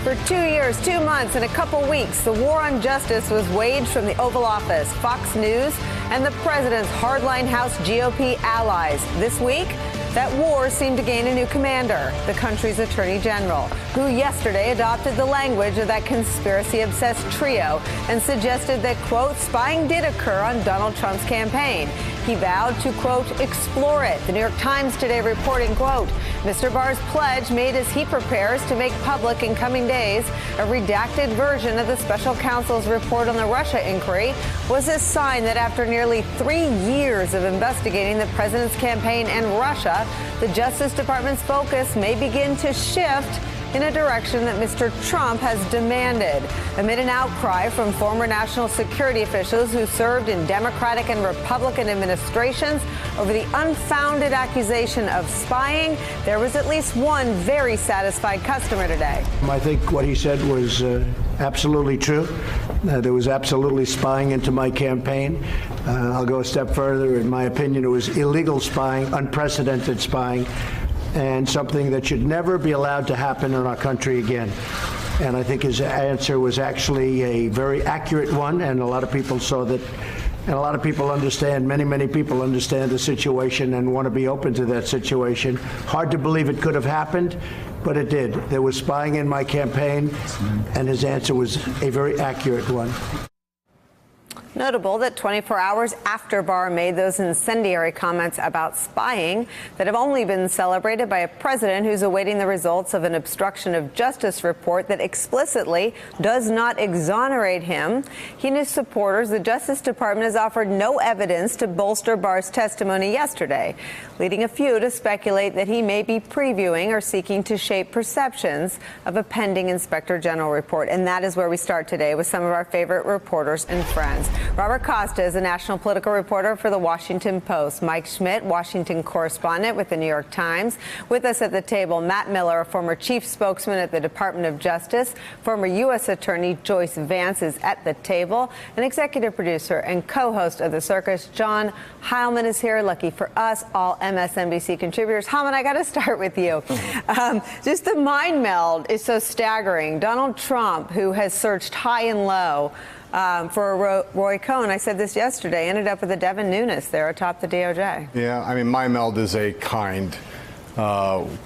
For 2 years, 2 months, and a couple weeks, the war on justice was waged from the Oval Office, Fox News, and the president's hardline House GOP allies. This week, that war seemed to gain a new commander, the country's attorney general, who yesterday adopted the language of that conspiracy-obsessed trio and suggested that, quote, spying did occur on Donald Trump's campaign. He vowed to, quote, explore it. The New York Times today reporting, quote, Mr. Barr's pledge made as he prepares to make public in coming days a redacted version of the special counsel's report on the Russia inquiry was a sign that after nearly 3 years of investigating the president's campaign and Russia, the Justice Department's focus may begin to shift in a direction that Mr. Trump has demanded. Amid an outcry from former national security officials who served in Democratic and Republican administrations over the unfounded accusation of spying, there was at least one very satisfied customer today. I think what he said was absolutely true. There was absolutely spying into my campaign. I'll go a step further. In my opinion, it was illegal spying, unprecedented spying, and something that should never be allowed to happen in our country again. And I think his answer was actually a very accurate one, and a lot of people saw that, and a lot of people understand, many people understand the situation and want to be open to that situation. Hard to believe it could have happened, but it did. There was spying in my campaign, and his answer was a very accurate one. Notable that 24 hours after Barr made those incendiary comments about spying that have only been celebrated by a president who's awaiting the results of an obstruction of justice report that explicitly does not exonerate him. He and his supporters, the Justice Department, has offered no evidence to bolster Barr's testimony yesterday, leading a few to speculate that he may be previewing or seeking to shape perceptions of a pending Inspector General report. And that is where we start today with some of our favorite reporters and friends. Robert Costa is a national political reporter for The Washington Post. Mike Schmidt, Washington correspondent with The New York Times. With us at the table, Matt Miller, a former chief spokesman at the Department of Justice. Former U.S. Attorney Joyce Vance is at the table. An executive producer and co-host of The Circus, John Heilemann, is here. Lucky for us, all MSNBC contributors. Heilemann, I got to start with you. Just the mind meld is so staggering. Donald Trump, who has searched high and low for Roy Cohn, I said this yesterday, ended up with a Devin Nunes there atop the DOJ. Yeah, I mean, mind meld is a kind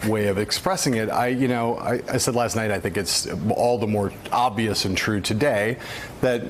way of expressing it. I said last night, I think it's all the more obvious and true today that,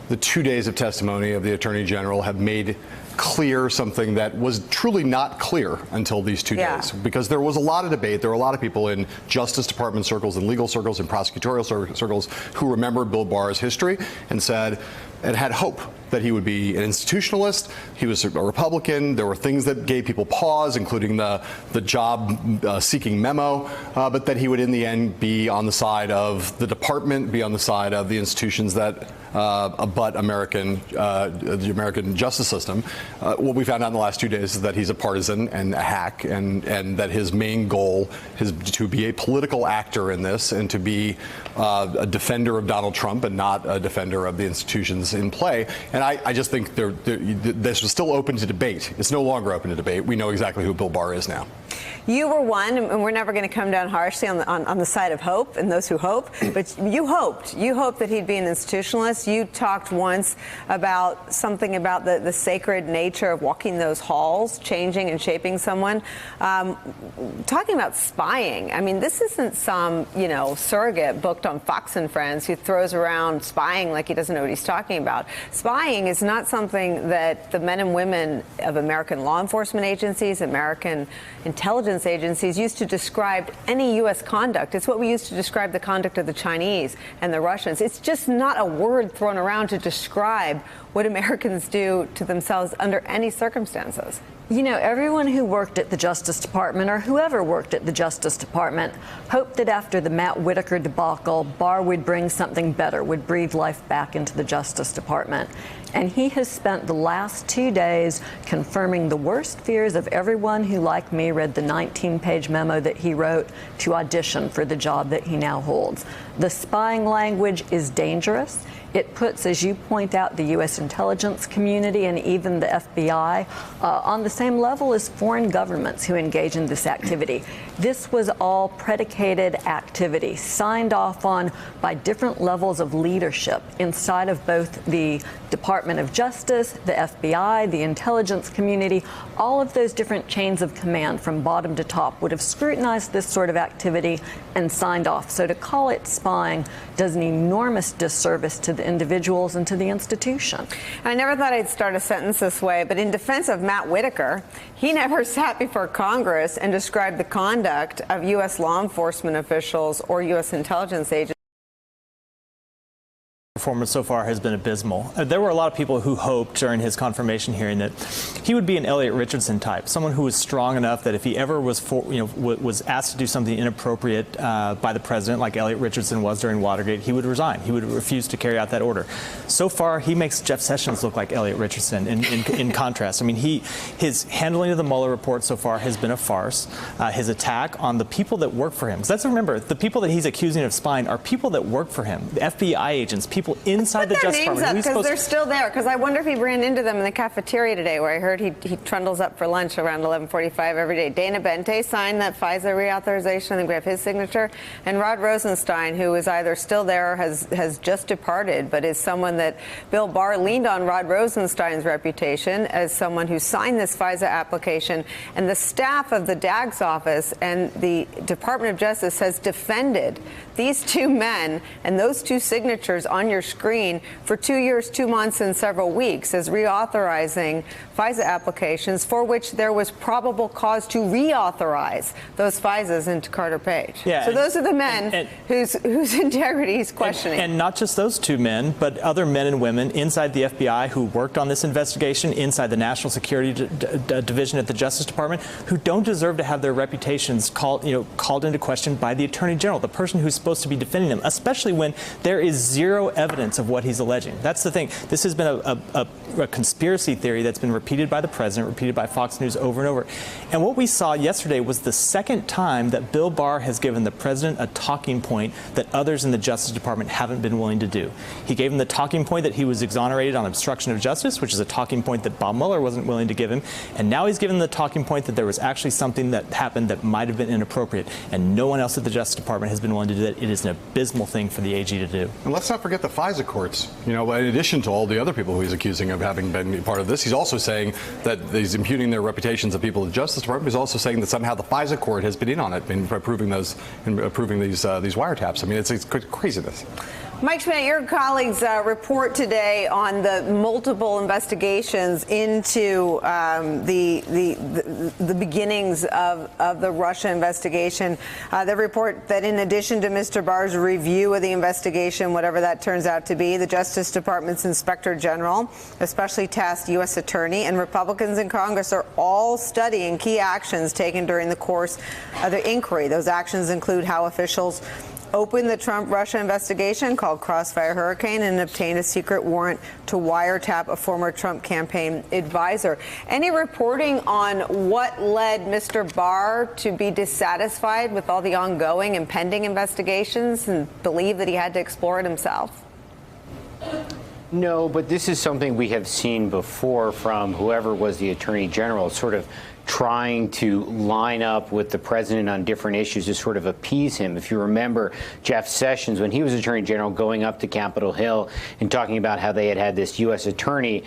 the 2 days of testimony of the Attorney General have made clear something that was truly not clear until these 2 days, because there was a lot of debate. There were a lot of people in Justice Department circles and legal circles and prosecutorial circles who remembered Bill Barr's history and said, and had hope that he would be an institutionalist. He was a Republican. There were things that gave people pause, including the job-seeking memo, but that he would in the end be on the side of the department, be on the side of the institutions that abut the American justice system. What we found out in the last 2 days is that he's a partisan and a hack, and that his main goal is to be a political actor in this and to be a defender of Donald Trump and not a defender of the institutions in play. And I just think this was still open to debate. It's no longer open to debate. We know exactly who Bill Barr is now. You were one, and we're never going to come down harshly on the side of hope and those who hope, but you hoped that he'd be an institutionalist. You talked once about something about the sacred nature of walking those halls, changing and shaping someone. Talking about spying, I mean, this isn't some, surrogate booked on Fox and Friends who throws around spying like he doesn't know what he's talking about. Spying is not something that the men and women of American law enforcement agencies, American intelligence agencies used to describe any U.S. conduct. It's what we used to describe the conduct of the Chinese and the Russians. It's just not a word thrown around to describe what Americans do to themselves under any circumstances. Everyone who worked at the Justice Department, or whoever worked at the Justice Department, hoped that after the Matt Whitaker debacle, Barr would bring something better, would breathe life back into the Justice Department. And he has spent the last 2 days confirming the worst fears of everyone who, like me, read the 19-page memo that he wrote to audition for the job that he now holds. The spying language is dangerous. It puts, as you point out, the U.S. intelligence community and even the FBI on the same level as foreign governments who engage in this activity. This was all predicated activity, signed off on by different levels of leadership inside of both the Department of Justice, the FBI, the intelligence community. All of those different chains of command from bottom to top would have scrutinized this sort of activity and signed off. So to call it spying does an enormous disservice to the individuals and to the institution. I never thought I'd start a sentence this way, but in defense of Matt Whitaker, he never sat before Congress and described the conduct of U.S. law enforcement officials or U.S. intelligence agents. Performance so far has been abysmal. There were a lot of people who hoped during his confirmation hearing that he would be an Elliot Richardson type, someone who was strong enough that if he ever was was asked to do something inappropriate by the president, like Elliot Richardson was during Watergate, he would resign. He would refuse to carry out that order. So far, he makes Jeff Sessions look like Elliot Richardson. In contrast, I mean, his handling of the Mueller report so far has been a farce. His attack on the people that work for him. Because let's remember, the people that he's accusing of spying are people that work for him, the FBI agents, people inside the Justice Department. Because they're still there. Because I wonder if he ran into them in the cafeteria today, where I heard he trundles up for lunch around 11:45 every day. Dana Bente signed that FISA reauthorization. I think we have his signature. And Rod Rosenstein, who is either still there or has just departed, but is someone that Bill Barr leaned on Rod Rosenstein's reputation as someone who signed this FISA application. And the staff of the DAG's office and the Department of Justice has defended these two men and those two signatures on your screen for 2 years, 2 months, and several weeks as reauthorizing FISA applications for which there was probable cause to reauthorize those FISAs into Carter Page. Yeah, so those are the men whose integrity he's questioning. And not just those two men, but other men and women inside the FBI who worked on this investigation, inside the National Security Division at the Justice Department, who don't deserve to have their reputations called into question by the Attorney General, the person who's supposed to be defending them, especially when there is zero evidence of what he's alleging. That's the thing. This has been a conspiracy theory that's been repeated by the president, repeated by Fox News over and over. And what we saw yesterday was the second time that Bill Barr has given the president a talking point that others in the Justice Department haven't been willing to do. He gave him the talking point that he was exonerated on obstruction of justice, which is a talking point that Bob Mueller wasn't willing to give him. And now he's given the talking point that there was actually something that happened that might have been inappropriate. And no one else at the Justice Department has been willing to do that. It is an abysmal thing for the AG to do. And let's not forget the FISA courts. In addition to all the other people who he's accusing of having been part of this, he's also saying that he's imputing their reputations of people at the Justice Department. He's also saying that somehow the FISA court has been in on it in approving these wiretaps. I mean, it's craziness. Mike Schmidt, your colleagues report today on the multiple investigations into the beginnings of the Russia investigation. They report that in addition to Mr. Barr's review of the investigation, whatever that turns out to be, the Justice Department's Inspector General, especially tasked U.S. Attorney, and Republicans in Congress are all studying key actions taken during the course of the inquiry. Those actions include how officials opened the Trump-Russia investigation called Crossfire Hurricane and obtained a secret warrant to wiretap a former Trump campaign advisor. Any reporting on what led Mr. Barr to be dissatisfied with all the ongoing and pending investigations and believe that he had to explore it himself? No, but this is something we have seen before from whoever was the Attorney General, sort of trying to line up with the president on different issues to sort of appease him. If you remember Jeff Sessions, when he was Attorney General, going up to Capitol Hill and talking about how they had this U.S. attorney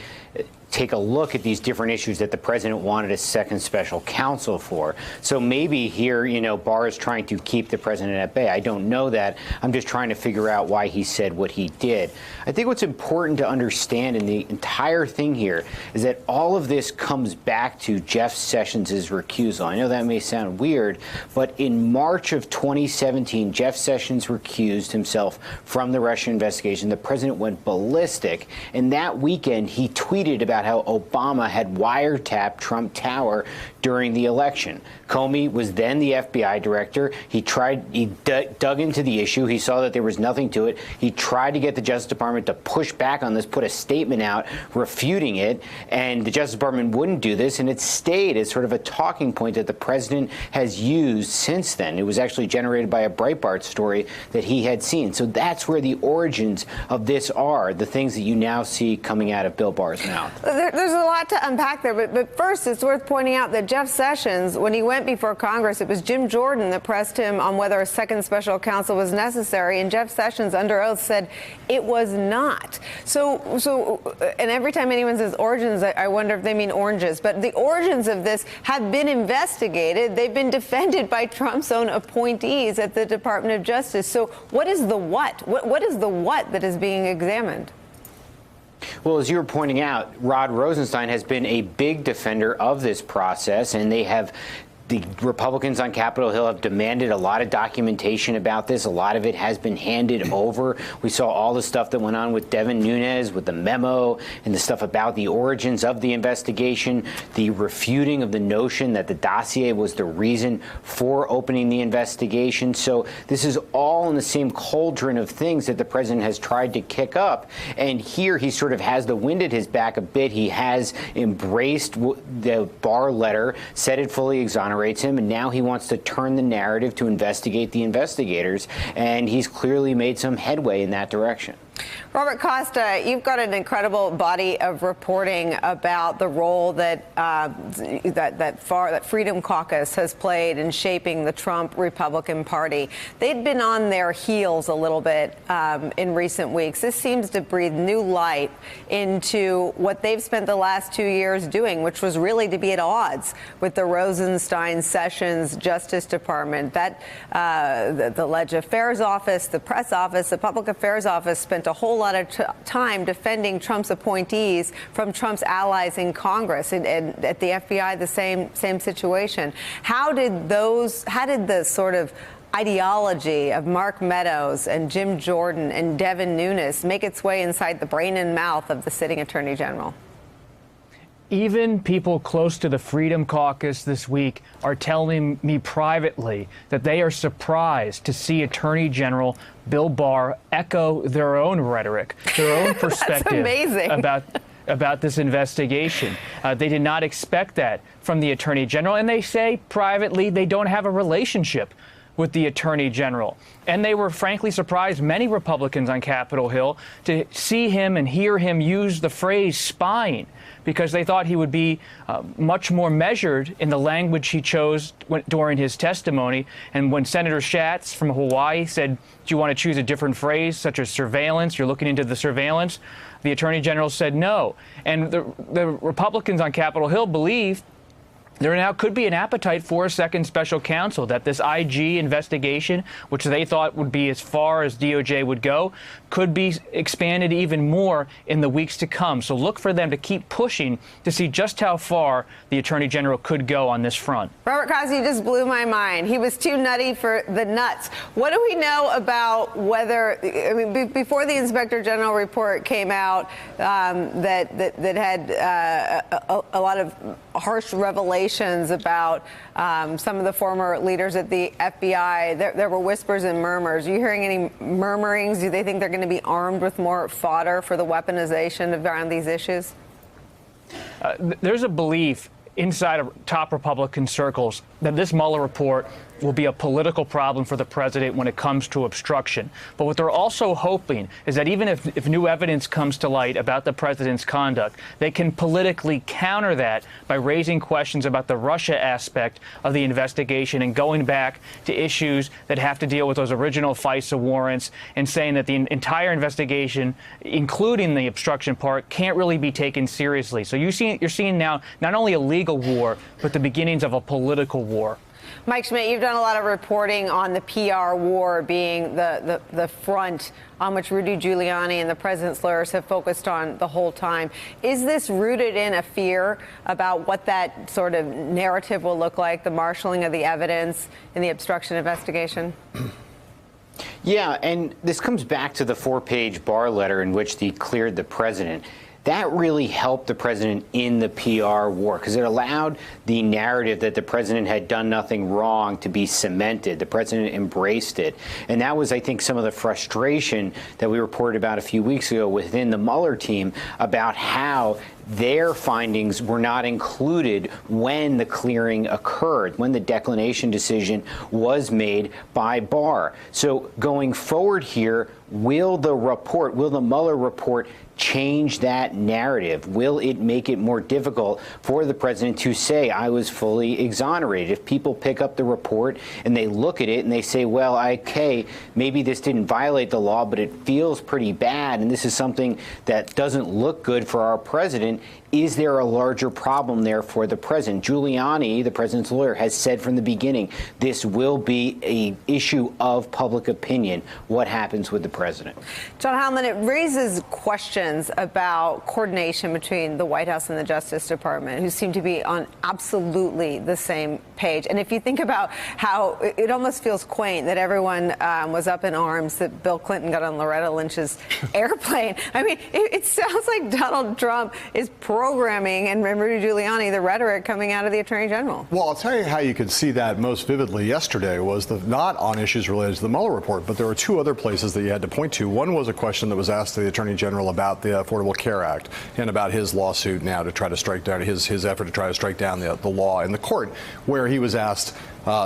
take a look at these different issues that the president wanted a second special counsel for. So maybe here, Barr is trying to keep the president at bay. I don't know that. I'm just trying to figure out why he said what he did. I think what's important to understand in the entire thing here is that all of this comes back to Jeff Sessions' recusal. I know that may sound weird, but in March of 2017, Jeff Sessions recused himself from the Russia investigation. The president went ballistic, and that weekend he tweeted about how Obama had wiretapped Trump Tower during the election. Comey was then the FBI director. He dug into the issue. He saw that there was nothing to it. He tried to get the Justice Department to push back on this, put a statement out refuting it, and the Justice Department wouldn't do this, and it stayed as sort of a talking point that the president has used since then. It was actually generated by a Breitbart story that he had seen. So that's where the origins of this are, the things that you now see coming out of Bill Barr's mouth. There's a lot to unpack there, but first it's worth pointing out that Jeff Sessions, when he went before Congress, it was Jim Jordan that pressed him on whether a second special counsel was necessary, and Jeff Sessions, under oath, said it was not. And every time anyone says origins, I wonder if they mean oranges, but the origins of this have been investigated. They've been defended by Trump's own appointees at the Department of Justice. So what is the what? What is the what that is being examined? Well, as you were pointing out, Rod Rosenstein has been a big defender of this process, and the Republicans on Capitol Hill have demanded a lot of documentation about this. A lot of it has been handed over. We saw all the stuff that went on with Devin Nunes, with the memo, and the stuff about the origins of the investigation, the refuting of the notion that the dossier was the reason for opening the investigation. So this is all in the same cauldron of things that the president has tried to kick up. And here he sort of has the wind at his back a bit. He has embraced the Barr letter, said it fully exonerates him, and now he wants to turn the narrative to investigate the investigators, and he's clearly made some headway in that direction. Robert Costa, you've got an incredible body of reporting about the role that that Freedom Caucus has played in shaping the Trump Republican Party. They'd been on their heels a little bit in recent weeks. This seems to breathe new light into what they've spent the last 2 years doing, which was really to be at odds with the Rosenstein-Sessions Justice Department. That the Leg Affairs Office, the Press Office, the Public Affairs Office spent a whole lot of time defending Trump's appointees from Trump's allies in Congress, and at the FBI, the same situation. How did the sort of ideology of Mark Meadows and Jim Jordan and Devin Nunes make its way inside the brain and mouth of the sitting Attorney General? Even people close to the Freedom Caucus this week are telling me privately that they are surprised to see Attorney General Bill Barr echo their own rhetoric, their own perspective about this investigation. They did not expect that from the Attorney General, and they say privately they don't have a relationship with the Attorney General. And they were frankly surprised, many Republicans on Capitol Hill, to see him and hear him use the phrase spying, because they thought he would be much more measured in the language he chose during his testimony. And when Senator Schatz from Hawaii said, do you want to choose a different phrase, such as surveillance, you're looking into the surveillance, the Attorney General said no. And the Republicans on Capitol Hill believe there now could be an appetite for a second special counsel, that this IG investigation, which they thought would be as far as DOJ would go, could be expanded even more in the weeks to come. So look for them to keep pushing to see just how far the Attorney General could go on this front. Robert Costa, you just blew my mind. He was too nutty for the nuts. What do we know about whether, I mean, before the Inspector General report came out that had a lot of harsh revelations about some of the former leaders at the FBI, there were whispers and murmurs. Are you hearing any murmurings? Do they think they're going to be armed with more fodder for the weaponization around these issues? There's a belief inside of top Republican circles that this Mueller report will be a political problem for the president when it comes to obstruction. But what they're also hoping is that even if new evidence comes to light about the president's conduct, they can politically counter that by raising questions about the Russia aspect of the investigation and going back to issues that have to deal with those original FISA warrants, and saying that the entire investigation, including the obstruction part, can't really be taken seriously. So you're seeing now not only a legal war, but the beginnings of a political war. Mike Schmidt, you've done a lot of reporting on the PR war being the front on which Rudy Giuliani and the president's lawyers have focused on the whole time. Is this rooted in a fear about what that sort of narrative will look like, the marshaling of the evidence in the obstruction investigation? Yeah, and this comes back to the 4-page Barr letter in which he cleared the president. That really helped the president in the PR war, because it allowed the narrative that the president had done nothing wrong to be cemented. The president embraced it. And that was, I think, some of the frustration that we reported about a few weeks ago within the Mueller team about how their findings were not included when the clearing occurred, when the declination decision was made by Barr. So going forward here, will the Mueller report change that narrative? Will it make it more difficult for the president to say, I was fully exonerated? If people pick up the report and they look at it and they say, well, okay, maybe this didn't violate the law, but it feels pretty bad, and this is something that doesn't look good for our president, is there a larger problem there for the president? Giuliani, the president's lawyer, has said from the beginning, this will be an issue of public opinion. What happens with the president? John Hallman, it raises questions about coordination between the White House and the Justice Department, who seem to be on absolutely the same page. And if you think about how it almost feels quaint that everyone was up in arms that Bill Clinton got on Loretta Lynch's airplane. I mean, it sounds like Donald Trump is programming and Rudy Giuliani the rhetoric coming out of the Attorney General. Well, I'll tell you how you could see that most vividly yesterday was not on issues related to the Mueller report, but there were two other places that you had to point to. One was a question that was asked to the Attorney General about the Affordable Care Act and about his lawsuit now to try to strike down his effort to try to strike down the law in the court, where he was asked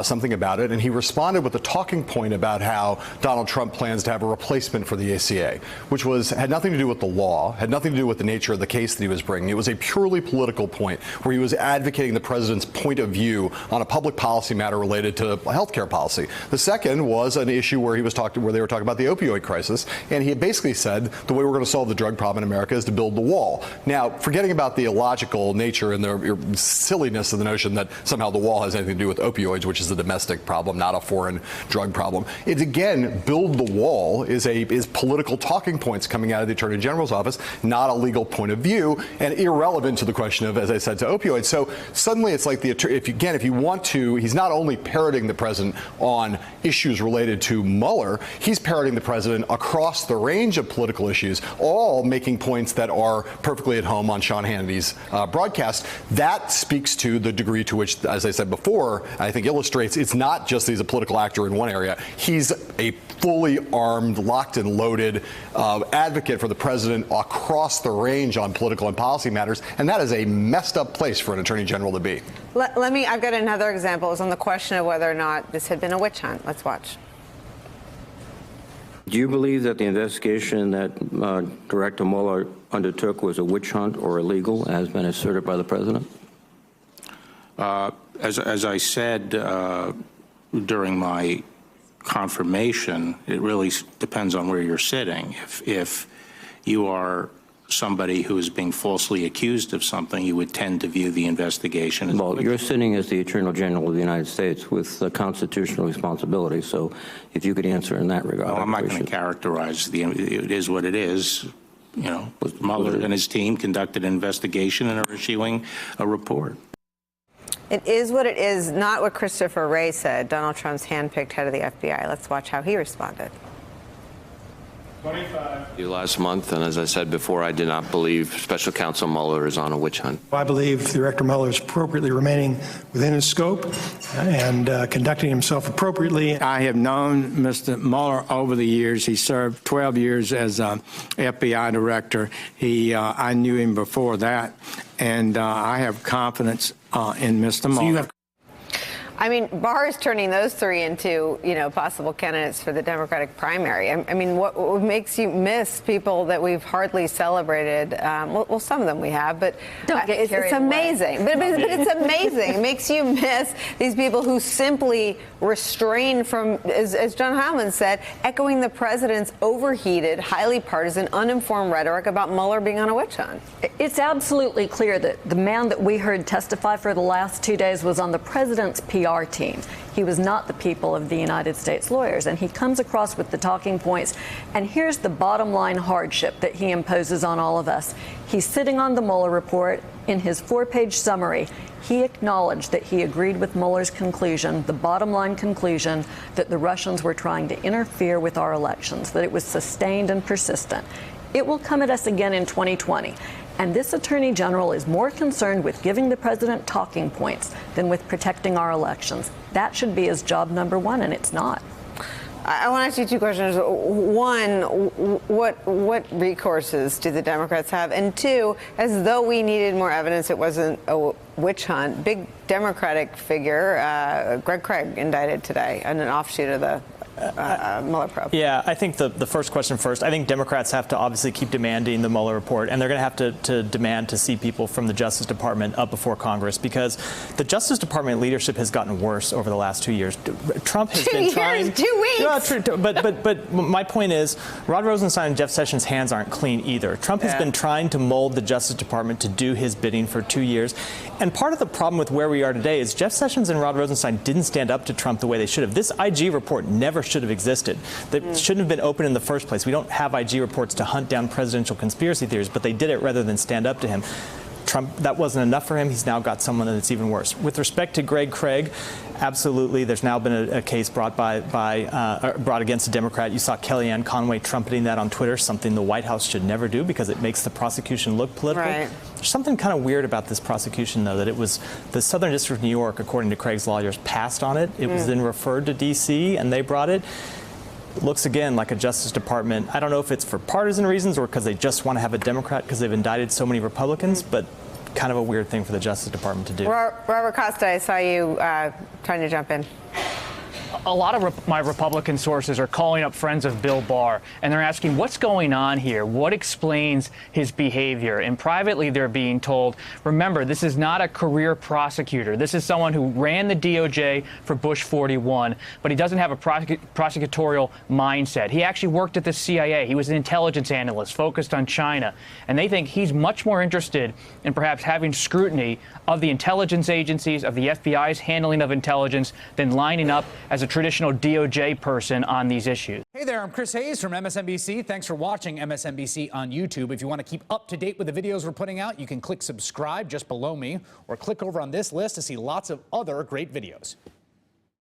something about it, and he responded with a talking point about how Donald Trump plans to have a replacement for the ACA, which had nothing to do with the law, had nothing to do with the nature of the case that he was bringing. It was a purely political point where he was advocating the president's point of view on a public policy matter related to health care policy. The second was an issue where they were talking about the opioid crisis, and he had basically said the way we're going to solve the drug problem in America is to build the wall. Now, forgetting about the illogical nature and the silliness of the notion that somehow the wall has anything to do with opioids, which is a domestic problem, not a foreign drug problem. It's again, build the wall is political talking points coming out of the Attorney General's office, not a legal point of view, and irrelevant to the question of, as I said, to opioids. So suddenly it's like if you want to, he's not only parroting the president on issues related to Mueller, he's parroting the president across the range of political issues, all making points that are perfectly at home on Sean Hannity's broadcast. That speaks to the degree to which, as I said before, I think illustrates it's not just he's a political actor in one area. He's a fully armed, locked and loaded advocate for the president across the range on political and policy matters, and that is a messed up place for an attorney general to be. I've got another example. It was on the question of whether or not this had been a witch hunt. Let's watch. Do you believe that the investigation that Director Mueller undertook was a witch hunt or illegal, as been asserted by the president? As I said during my confirmation, it really depends on where you're sitting. If you are somebody who is being falsely accused of something, you would tend to view the investigation as... Well, you're sitting as the Attorney General of the United States with constitutional responsibility, so if you could answer in that regard. Well, I'm not going to characterize it is what it is. You know, Mueller and his team conducted an investigation and are issuing a report. It is what it is, not what Christopher Wray said, Donald Trump's handpicked head of the FBI. Let's watch how he responded. Last month, and as I said before, I did not believe Special Counsel Mueller is on a witch hunt. I believe Director Mueller is appropriately remaining within his scope and conducting himself appropriately. I have known Mr. Mueller over the years. He served 12 years as FBI director. I knew him before that, and I have confidence in Mr. Mueller. I mean, Barr is turning those three into, possible candidates for the Democratic primary. I mean, what makes you miss people that we've hardly celebrated? Well, some of them we have, but it's amazing. But it's amazing. It makes you miss these people who simply restrain from, as John Hallman said, echoing the president's overheated, highly partisan, uninformed rhetoric about Mueller being on a witch hunt. It's absolutely clear that the man that we heard testify for the last 2 days was on the president's PR team. He was not the people of the United States lawyers, and he comes across with the talking points. And here's the bottom line hardship that he imposes on all of us. He's sitting on the Mueller report. In his 4-page summary, he acknowledged that he agreed with Mueller's conclusion, the bottom line conclusion, that the Russians were trying to interfere with our elections, that it was sustained and persistent. It will come at us again in 2020. And this attorney general is more concerned with giving the president talking points than with protecting our elections. That should be his job number one, and it's not. I want to ask you two questions. One, what recourses do the Democrats have? And two, as though we needed more evidence, it wasn't a witch hunt. Big Democratic figure, Greg Craig, indicted today on an offshoot of the Mueller probe. Yeah, I think the first question first. I think Democrats have to obviously keep demanding the Mueller report, and they're going to have to demand to see people from the Justice Department up before Congress, because the Justice Department leadership has gotten worse over the last 2 years. Trump has been trying. 2 weeks. No, true, but my point is, Rod Rosenstein and Jeff Sessions' hands aren't clean either. Trump has been trying to mold the Justice Department to do his bidding for 2 years, and part of the problem with where we are today is Jeff Sessions and Rod Rosenstein didn't stand up to Trump the way they should have. This IG report never should have existed. They shouldn't have been open in the first place. We don't have IG reports to hunt down presidential conspiracy theories, but they did it rather than stand up to him. Trump, that wasn't enough for him. He's now got someone that's even worse. With respect to Greg Craig, absolutely, there's now been a case brought against a Democrat. You saw Kellyanne Conway trumpeting that on Twitter, something the White House should never do because it makes the prosecution look political. Right. There's something kind of weird about this prosecution, though, that it was the Southern District of New York, according to Craig's lawyers, passed on it. It was then referred to D.C., and they brought it. It looks again like a Justice Department. I don't know if it's for partisan reasons or because they just want to have a Democrat because they've indicted so many Republicans, but kind of a weird thing for the Justice Department to do. Robert Costa, I saw you trying to jump in. A lot of my Republican sources are calling up friends of Bill Barr, and they're asking, what's going on here? What explains his behavior? And privately, they're being told, remember, this is not a career prosecutor. This is someone who ran the DOJ for Bush 41, but he doesn't have a prosecutorial mindset. He actually worked at the CIA. He was an intelligence analyst focused on China. And they think he's much more interested in perhaps having scrutiny of the intelligence agencies, of the FBI's handling of intelligence, than lining up as a traditional DOJ person on these issues. Hey there, I'm Chris Hayes from MSNBC. Thanks for watching MSNBC on YouTube. If you want to keep up to date with the videos we're putting out, you can click subscribe just below me or click over on this list to see lots of other great videos.